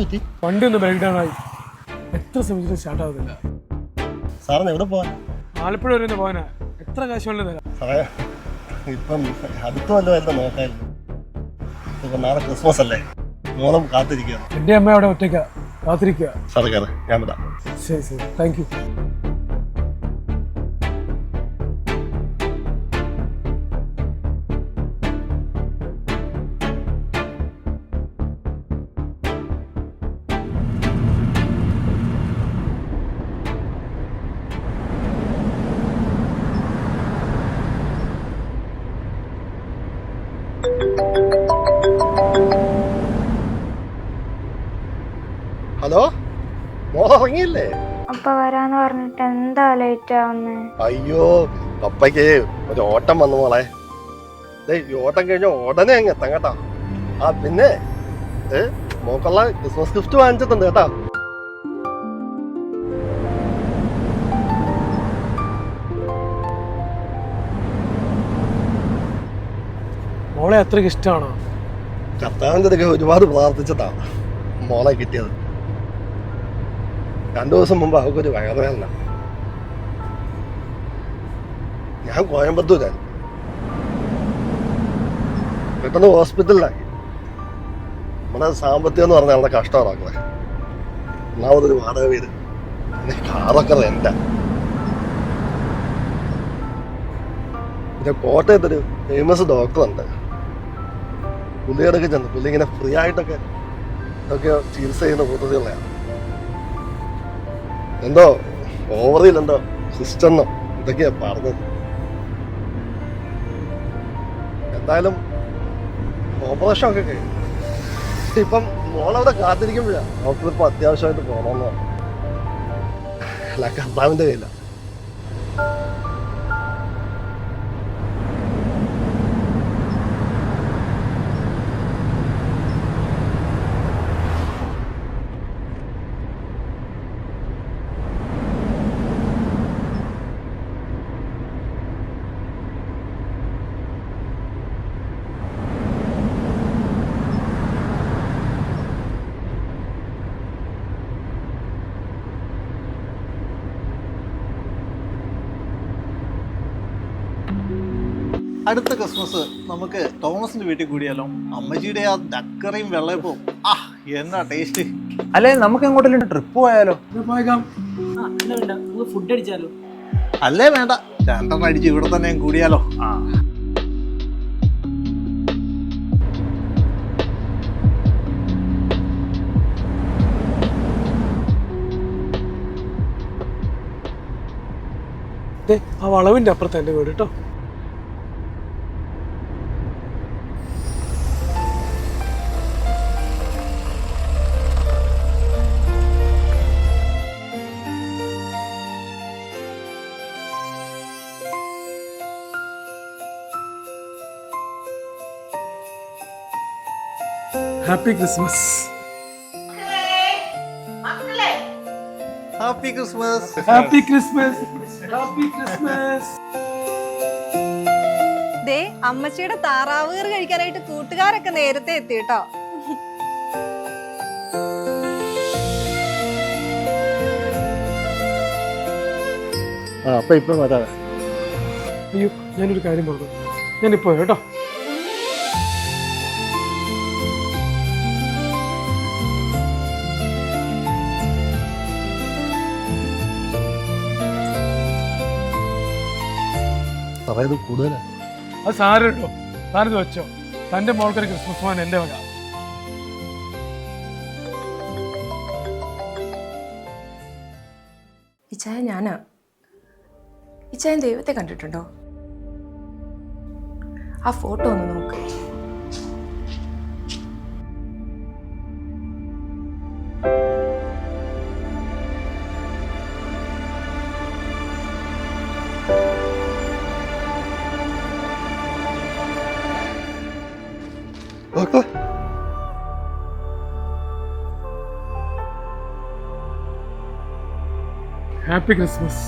പറ്റി? വണ്ടി ഒന്ന് ബ്രേക്ക് ഡൗൺ ആയി. എത്ര ശ്രമിച്ചിട്ട് സ്റ്റാർട്ട് ആവുന്നില്ല. സാറിന് എവിടെ പോവാൻ? ആലപ്പുഴ വരെ ഒന്ന് പോകാനാ. എത്ര കാശ് വേണ്ടി തരാം? സാറേ ഇപ്പം അടുത്ത് വല്ലതും നോക്കായിരുന്നു. ഇപ്പം നാളെ ക്രിസ്മസ് അല്ലേ, മോളം കാത്തിരിക്കുകയാണ്. എൻ്റെ അമ്മ അവിടെ ഒറ്റയ്ക്ക കാത്തിരിക്കുക. സാറ് കയറി, ഞാൻ വിടാം. ശരി ശരി, താങ്ക് യു. ഹലോ, മോൾ ഇറങ്ങിയില്ലേ? അപ്പ വരാന്ന് പറഞ്ഞിട്ട് എന്താ ലേറ്റ് ആവുന്നേ? അയ്യോ, പപ്പയ്ക്ക് ഒരു ഓട്ടം വന്നു മോളെ. ഈ ഓട്ടം കഴിഞ്ഞ ഉടനെ അങ്ങ് എത്താം കേട്ടാ. ആ പിന്നെ മോക്കുള്ള ക്രിസ്മസ് ഗിഫ്റ്റ് വാങ്ങിച്ചിട്ടുണ്ട് കേട്ടാ. മോളെ അത്രയ്ക്ക് ഇഷ്ടമാണോ? കർത്താവിൻ്റെ അടുക്കെ ഒരുപാട് പ്രാർത്ഥിച്ചിട്ടാണ് മോളെ കിട്ടിയത്. 2 ദിവസം മുമ്പ് അവൾക്കൊരു വയറുവേദന. ഞാൻ കോയമ്പത്തൂരായിരുന്നു. പെട്ടെന്ന് ഹോസ്പിറ്റലിലാക്കി. നമ്മുടെ സാമ്പത്തികം എന്ന് പറഞ്ഞാൽ നമ്മുടെ കഷ്ടമാണേ. ഒന്നാമതൊരു വാടക വീട്, പിന്നെ കാറൊക്കെ റെന്റാ. പിന്നെ കോട്ടയത്തൊരു ഫേമസ് ഡോക്ടറുണ്ട്. പുള്ളിയോടൊക്കെ ചെന്ന് പുള്ളി ഇങ്ങനെ ഫ്രീ ആയിട്ടൊക്കെ ചികിത്സ ചെയ്യുന്ന കൂട്ടത്തിലുള്ളതാണ്. എന്തോ ഓവറിൽ എന്തോ സിസ്റ്റെന്നോ ഇതൊക്കെയാ പറഞ്ഞത്. എന്തായാലും ഓപ്പറേഷൻ ഒക്കെ കഴിഞ്ഞു. ഇപ്പം മോളവിടെ കാത്തിരിക്കുമ്പോഴാണ് ഡോക്ടർ ഇപ്പം അത്യാവശ്യമായിട്ട് പോകണമെന്ന് പറഞ്ഞു. അല്ല, കർത്താവിൻ്റെ കയ്യില. അടുത്ത ക്രിസ്മസ് നമുക്ക് തോമസിന്റെ വീട്ടിൽ കൂടിയാലോ? അമ്മച്ചിയുടെ ആ ദക്കറയും വെള്ളയപ്പവും എന്നാ ടേസ്റ്റ്. അല്ലെ നമുക്ക് എങ്ങോട്ടെങ്കിലും ട്രിപ്പ് പോയാലോ? പോയേക്കാം. ഫുഡ് അടിച്ചാലോ? അല്ലേ വേണ്ട, 2 അടിച്ച് ഇവിടെ തന്നെ കൂടിയാലോ? ആ വളവിന്റെ അപ്പുറത്ത് എൻ്റെ വീട് കേട്ടോ. Happy Christmas. Happy Christmas. Happy Christmas. Happy Christmas. ദേ അമ്മച്ചിയുടെ താറാവ് കറി കഴിക്കാനായിട്ട് കൂട്ടുകാരൊക്കെ നേരത്തെ എത്തി കേട്ടോ. അപ്പൊ ഇപ്പൊ വരാ. അയ്യോ, ഞാനൊരു കാര്യം പറഞ്ഞു. ഞാനിപ്പോ കേട്ടോ. പറയുന്നത് കൂടുതലാ. അത് സാറ് കേട്ടോ, സാറിത് വെച്ചോ. തൻ്റെ മോൾക്കൊരു ക്രിസ്മസ് മാൻ എൻ്റെ വക. ഇച്ചായ ഞാനാ. ഇച്ചായൻ ദൈവത്തെ കണ്ടിട്ടുണ്ടോ? ആ ഫോട്ടോ ഒന്ന് നോക്ക്. Happy Christmas.